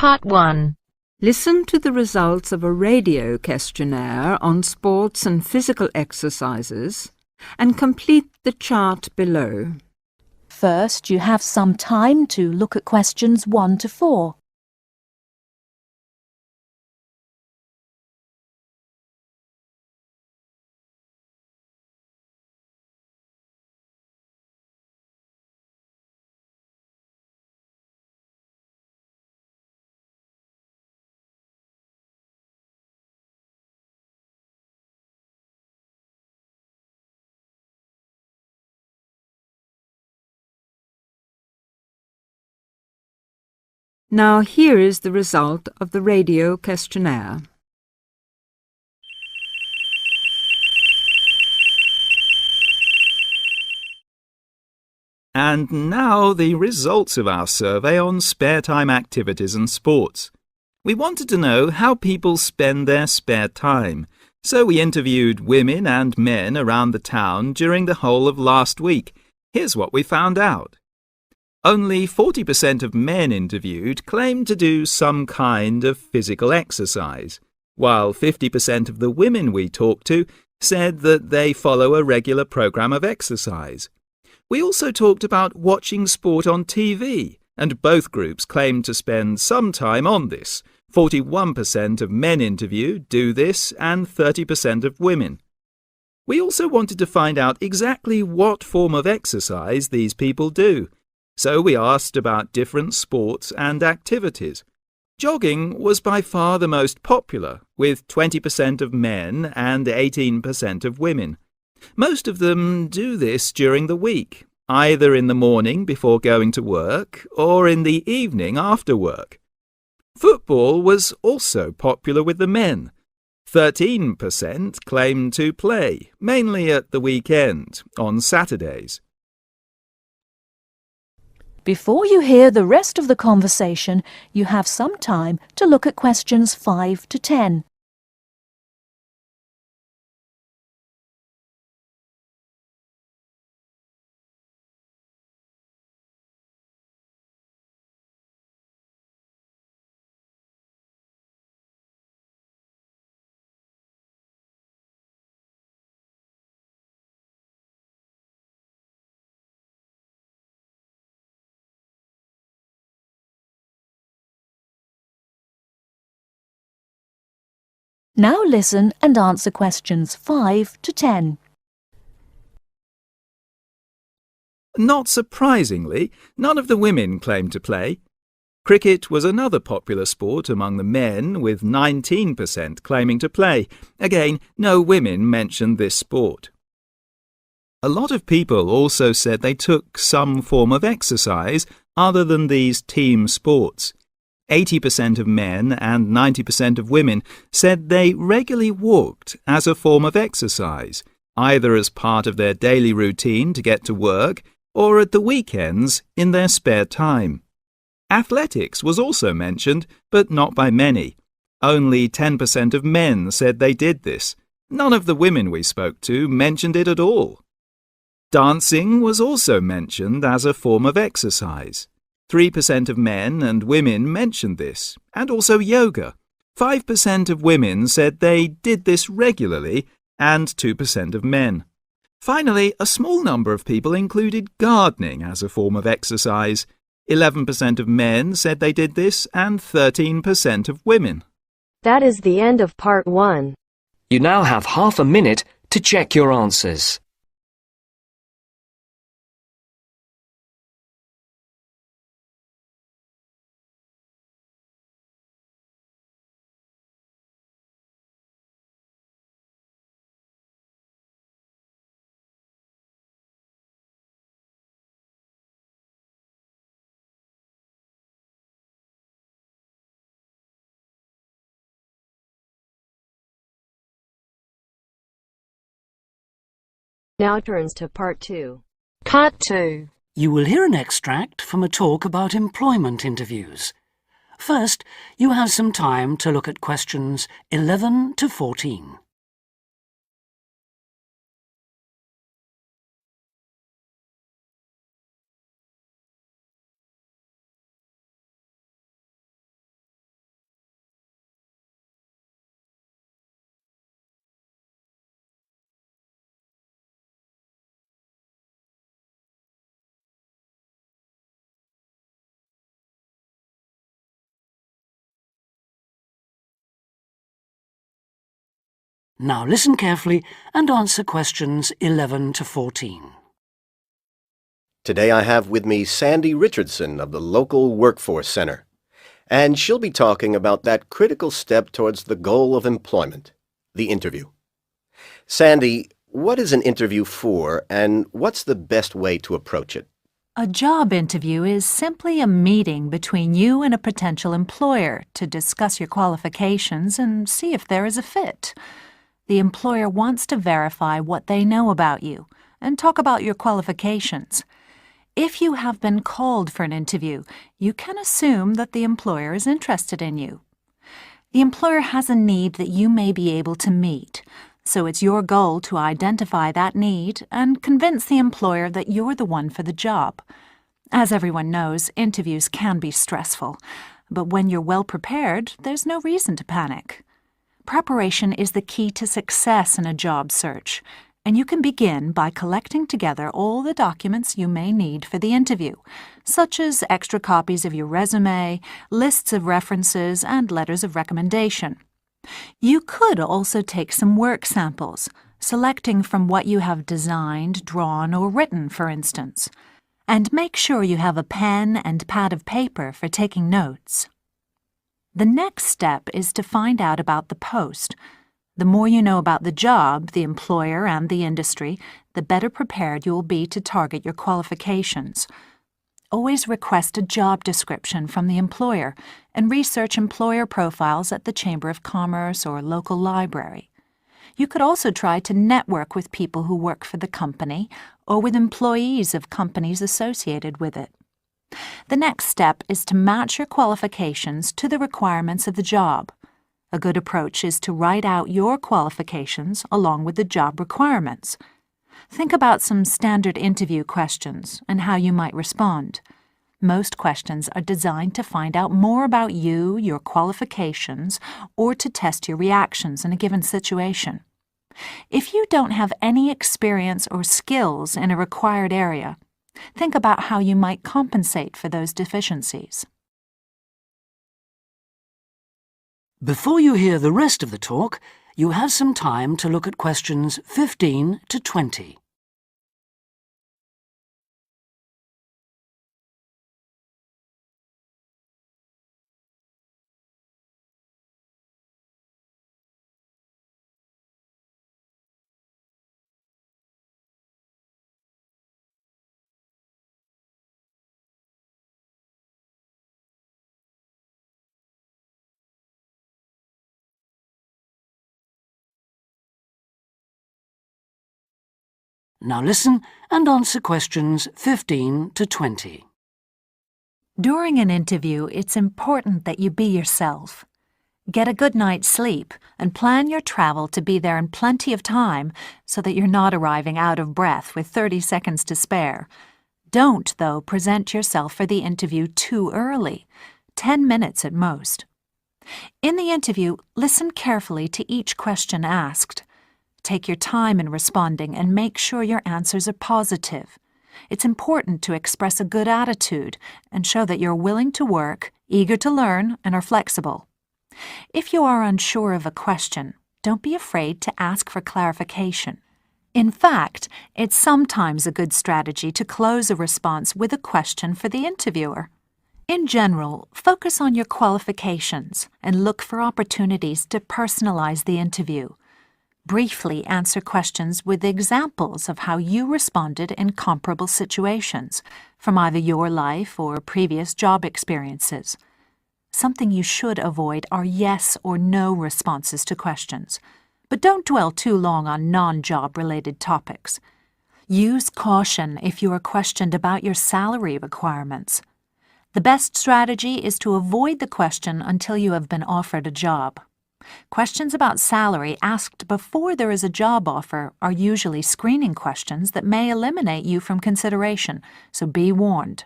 Part 1. Listen to the results of a radio questionnaire on sports and physical exercises and complete the chart below. First, you have some time to look at questions 1 to 4. Now here is the result of the radio questionnaire. And now the results of our survey on spare time activities and sports. We wanted to know how people spend their spare time, so we interviewed women and men around the town during the whole of last week. Here's what we found out. Only 40% of men interviewed claimed to do some kind of physical exercise, while 50% of the women we talked to said that they follow a regular program of exercise. We also talked about watching sport on TV, and both groups claimed to spend some time on this. 41% of men interviewed do this and 30% of women. We also wanted to find out exactly what form of exercise these people do. So we asked about different sports and activities. Jogging was by far the most popular, with 20% of men and 18% of women. Most of them do this during the week, either in the morning before going to work or in the evening after work. Football was also popular with the men. 13% claimed to play, mainly at the weekend, on Saturdays. Before you hear the rest of the conversation, you have some time to look at questions 5 to 10. Now listen and answer questions 5 to 10. Not surprisingly, none of the women claimed to play. Cricket was another popular sport among the men, with 19% claiming to play. Again, no women mentioned this sport. A lot of people also said they took some form of exercise other than these team sports. 80% of men and 90% of women said they regularly walked as a form of exercise, either as part of their daily routine to get to work or at the weekends in their spare time. Athletics was also mentioned, but not by many. Only 10% of men said they did this. None of the women we spoke to mentioned it at all. Dancing was also mentioned as a form of exercise. 3% of men and women mentioned this, and also yoga. 5% of women said they did this regularly, and 2% of men. Finally, a small number of people included gardening as a form of exercise. 11% of men said they did this, and 13% of women. That is the end of Part 1. You now have half a minute to check your answers. Now turns to Part 2. Part 2. You will hear an extract from a talk about employment interviews. First, you have some time to look at questions 11 to 14. Now listen carefully and answer questions 11 to 14. Today I have with me Sandy Richardson of the local Workforce Center, and she'll be talking about that critical step towards the goal of employment, the interview. Sandy, what is an interview for, and what's the best way to approach it? A job interview is simply a meeting between you and a potential employer to discuss your qualifications and see if there is a fit. The employer wants to verify what they know about you and talk about your qualifications. If you have been called for an interview, you can assume that the employer is interested in you. The employer has a need that you may be able to meet, so it's your goal to identify that need and convince the employer that you're the one for the job. As everyone knows, interviews can be stressful, but when you're well prepared, there's no reason to panic. Preparation is the key to success in a job search, and you can begin by collecting together all the documents you may need for the interview, such as extra copies of your resume, lists of references, and letters of recommendation. You could also take some work samples, selecting from what you have designed, drawn, or written, for instance. And make sure you have a pen and pad of paper for taking notes. The next step is to find out about the post. The more you know about the job, the employer, and the industry, the better prepared you will be to target your qualifications. Always request a job description from the employer and research employer profiles at the Chamber of Commerce or local library. You could also try to network with people who work for the company or with employees of companies associated with it. The next step is to match your qualifications to the requirements of the job. A good approach is to write out your qualifications along with the job requirements. Think about some standard interview questions and how you might respond. Most questions are designed to find out more about you, your qualifications, or to test your reactions in a given situation. If you don't have any experience or skills in a required area, think about how you might compensate for those deficiencies. Before you hear the rest of the talk, you have some time to look at questions 15 to 20. Now listen and answer questions 15 to 20. During an interview, it's important that you be yourself. Get a good night's sleep and plan your travel to be there in plenty of time so that you're not arriving out of breath with 30 seconds to spare. Don't, though, present yourself for the interview too early, 10 minutes at most. In the interview, listen carefully to each question asked. Take your time in responding and make sure your answers are positive. It's important to express a good attitude and show that you're willing to work, eager to learn, and are flexible. If you are unsure of a question, don't be afraid to ask for clarification. In fact, it's sometimes a good strategy to close a response with a question for the interviewer. In general, focus on your qualifications and look for opportunities to personalize the interview. Briefly answer questions with examples of how you responded in comparable situations, from either your life or previous job experiences. Something you should avoid are yes or no responses to questions, but don't dwell too long on non-job-related topics. Use caution if you are questioned about your salary requirements. The best strategy is to avoid the question until you have been offered a job. Questions about salary asked before there is a job offer are usually screening questions that may eliminate you from consideration, so be warned.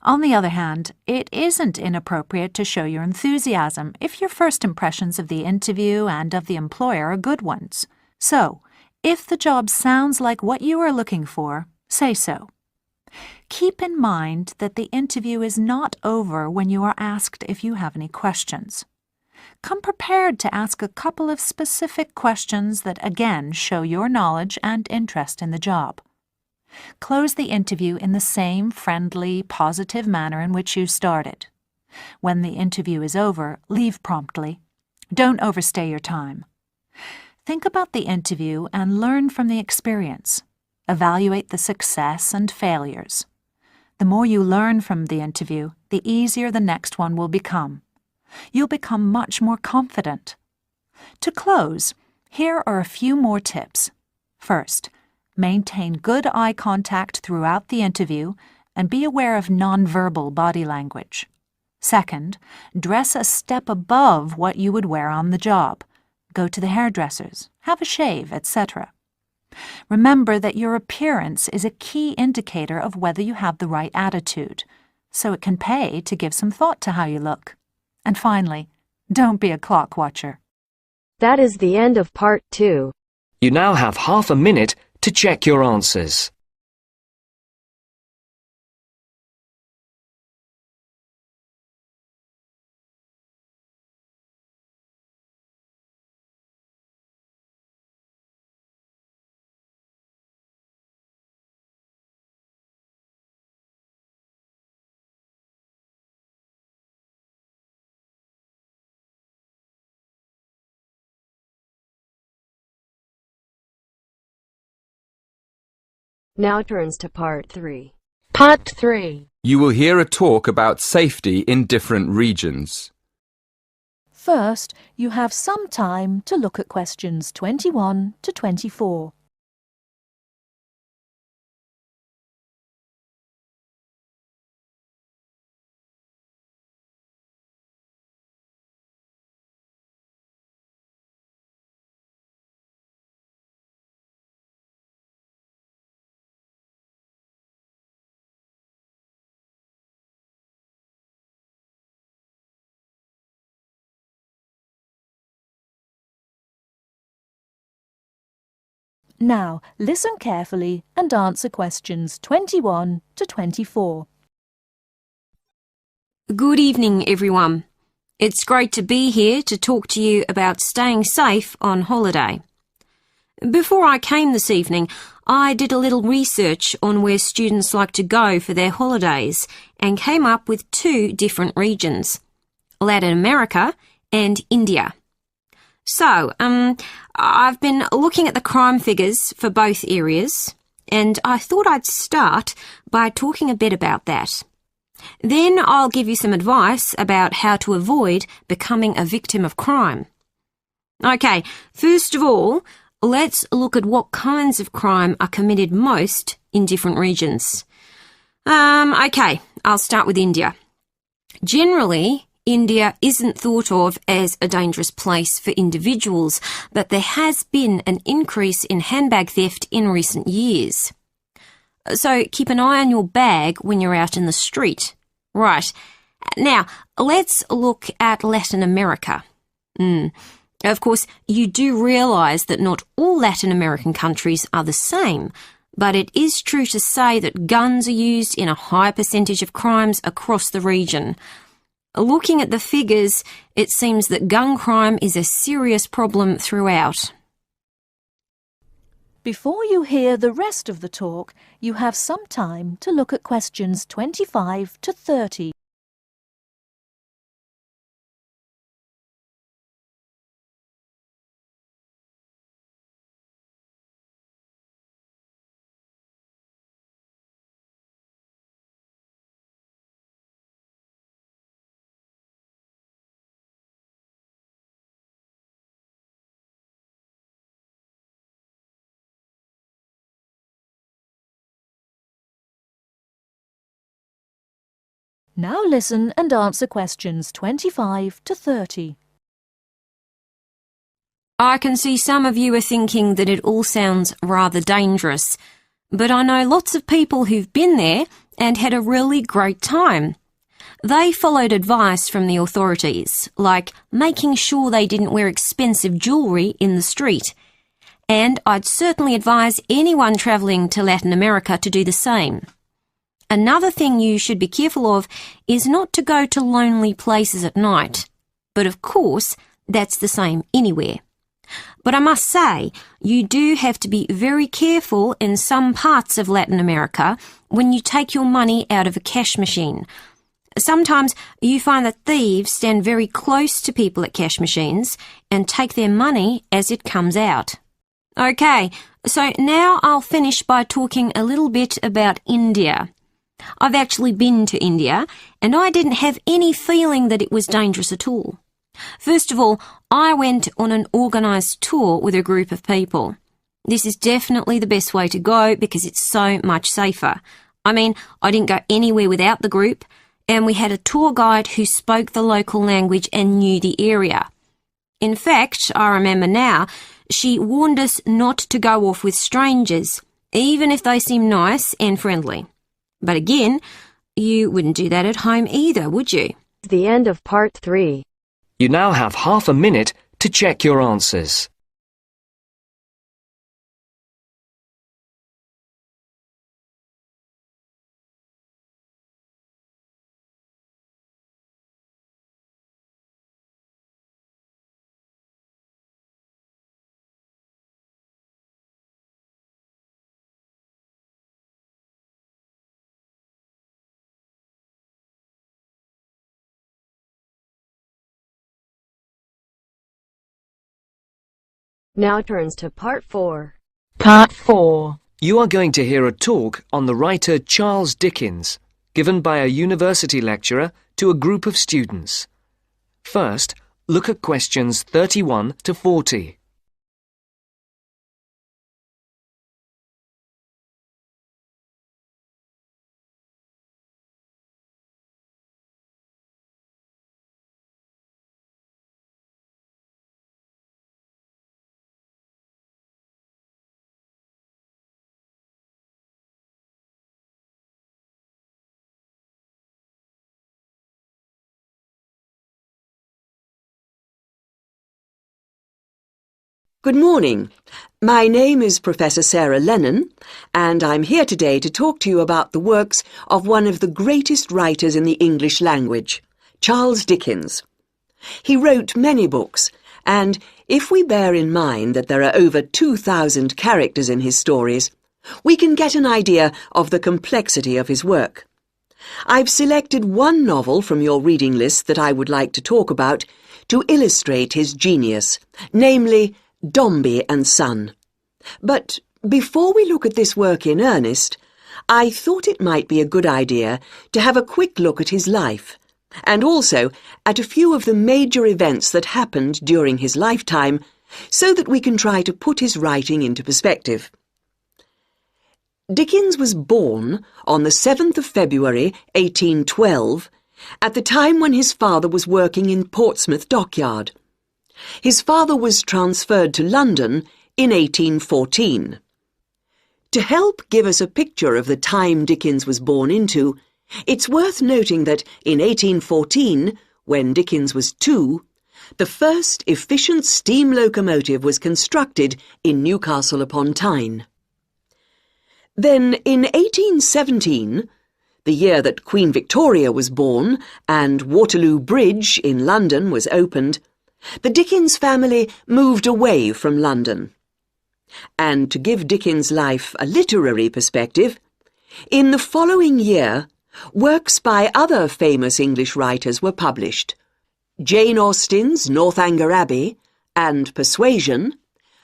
On the other hand, it isn't inappropriate to show your enthusiasm if your first impressions of the interview and of the employer are good ones. So, if the job sounds like what you are looking for, say so. Keep in mind that the interview is not over when you are asked if you have any questions. Come prepared to ask a couple of specific questions that again show your knowledge and interest in the job. Close the interview in the same friendly, positive manner in which you started. When the interview is over, leave promptly. Don't overstay your time. Think about the interview and learn from the experience. Evaluate the success and failures. The more you learn from the interview, the easier the next one will become. You'll become much more confident. To close, here are a few more tips. First, maintain good eye contact throughout the interview and be aware of nonverbal body language. Second, dress a step above what you would wear on the job. Go to the hairdressers, have a shave, etc. Remember that your appearance is a key indicator of whether you have the right attitude, so it can pay to give some thought to how you look. And finally, don't be a clock watcher. That is the end of part 2. You now have half a minute to check your answers. Now turns to part 3. Part 3. You will hear a talk about safety in different regions. First, you have some time to look at questions 21 to 24. Now, listen carefully and answer questions 21 to 24. Good evening, everyone. It's great to be here to talk to you about staying safe on holiday. Before I came this evening, I did a little research on where students like to go for their holidays and came up with 2 different regions, Latin America and India. So, I've been looking at the crime figures for both areas, and I thought I'd start by talking a bit about that. Then I'll give you some advice about how to avoid becoming a victim of crime. Okay, first of all, let's look at what kinds of crime are committed most in different regions. Okay, I'll start with India. Generally, India isn't thought of as a dangerous place for individuals, but there has been an increase in handbag theft in recent years. So keep an eye on your bag when you're out in the street. Right. Now, let's look at Latin America. Of course, you do realise that not all Latin American countries are the same, but it is true to say that guns are used in a high percentage of crimes across the region. Looking at the figures, it seems that gun crime is a serious problem throughout. Before you hear the rest of the talk, you have some time to look at questions 25 to 30. Now listen and answer questions 25 to 30. I can see some of you are thinking that it all sounds rather dangerous, but I know lots of people who've been there and had a really great time. They followed advice from the authorities, like making sure they didn't wear expensive jewellery in the street. And I'd certainly advise anyone travelling to Latin America to do the same. Another thing you should be careful of is not to go to lonely places at night. But of course, that's the same anywhere. But I must say, you do have to be very careful in some parts of Latin America when you take your money out of a cash machine. Sometimes you find that thieves stand very close to people at cash machines and take their money as it comes out. Okay, so now I'll finish by talking a little bit about India. I've actually been to India, and I didn't have any feeling that it was dangerous at all. First of all, I went on an organised tour with a group of people. This is definitely the best way to go because it's so much safer. I mean, I didn't go anywhere without the group, and we had a tour guide who spoke the local language and knew the area. In fact, I remember now, she warned us not to go off with strangers, even if they seem nice and friendly. But again, you wouldn't do that at home either, would you? The end of part 3. You now have half a minute to check your answers. Now turns to part 4. Part 4. You are going to hear a talk on the writer Charles Dickens, given by a university lecturer to a group of students. First, look at questions 31 to 40. Good morning. My name is Professor Sarah Lennon, and I'm here today to talk to you about the works of one of the greatest writers in the English language, Charles Dickens. He wrote many books, and if we bear in mind that there are over 2,000 characters in his stories, we can get an idea of the complexity of his work. I've selected one novel from your reading list that I would like to talk about to illustrate his genius, namely Dombey and Son. But before we look at this work in earnest, I thought it might be a good idea to have a quick look at his life, and also at a few of the major events that happened during his lifetime, so that we can try to put his writing into perspective. Dickens was born on the 7th of February 1812, at the time when his father was working in Portsmouth Dockyard. His father was transferred to London in 1814. To help give us a picture of the time Dickens was born into, it's worth noting that in 1814, when Dickens was 2, the first efficient steam locomotive was constructed in Newcastle upon Tyne. Then, in 1817, the year that Queen Victoria was born and Waterloo Bridge in London was opened, the Dickens family moved away from London. And to give Dickens' life a literary perspective, in the following year, works by other famous English writers were published. Jane Austen's Northanger Abbey and Persuasion,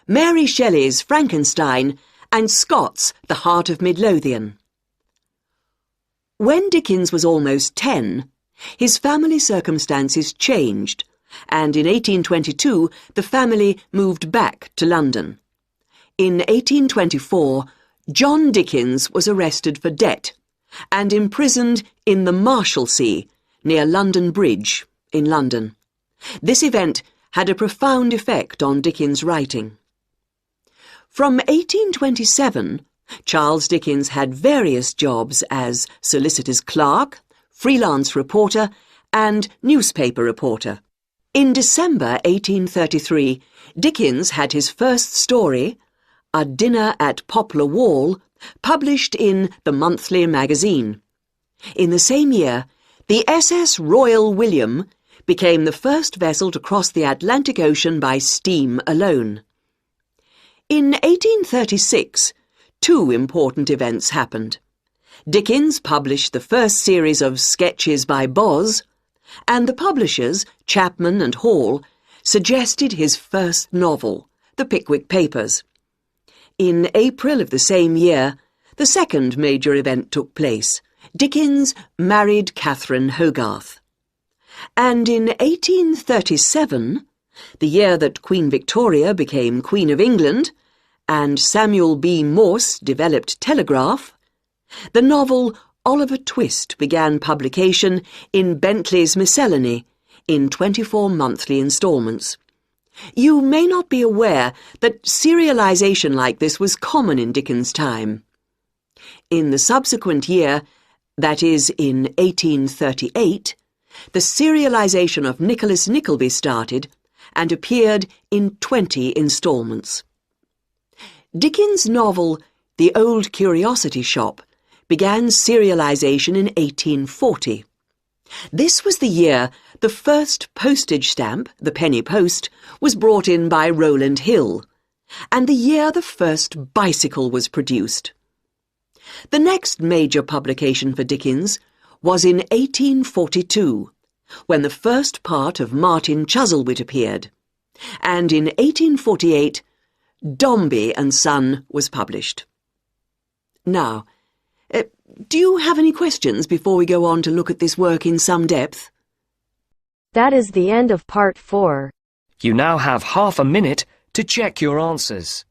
Mary Shelley's Frankenstein, and Scott's The Heart of Midlothian. When Dickens was almost 10, his family circumstances changed, and in 1822 the family moved back to London. In 1824, John Dickens was arrested for debt and imprisoned in the Marshalsea, near London Bridge, in London. This event had a profound effect on Dickens' writing. From 1827, Charles Dickens had various jobs as solicitor's clerk, freelance reporter, and newspaper reporter. In December 1833, Dickens had his first story, A Dinner at Poplar Wall, published in the Monthly Magazine. In the same year, the SS Royal William became the first vessel to cross the Atlantic Ocean by steam alone. In 1836, two important events happened. Dickens published the first series of Sketches by Boz, and the publishers, Chapman and Hall, suggested his first novel, The Pickwick Papers. In April of the same year, the second major event took place. Dickens married Catherine Hogarth. And in 1837, the year that Queen Victoria became Queen of England, and Samuel B. Morse developed telegraph, the novel Oliver Twist began publication in Bentley's Miscellany in 24 monthly instalments. You may not be aware that serialization like this was common in Dickens' time. In the subsequent year, that is in 1838, the serialization of Nicholas Nickleby started and appeared in 20 instalments. Dickens' novel The Old Curiosity Shop began serialization in 1840. This was the year the first postage stamp, the penny post, was brought in by Rowland Hill, and the year the first bicycle was produced. The next major publication for Dickens was in 1842, when the first part of Martin Chuzzlewit appeared, and in 1848, Dombey and Son was published. Now, do you have any questions before we go on to look at this work in some depth? That is the end of part 4. You now have half a minute to check your answers.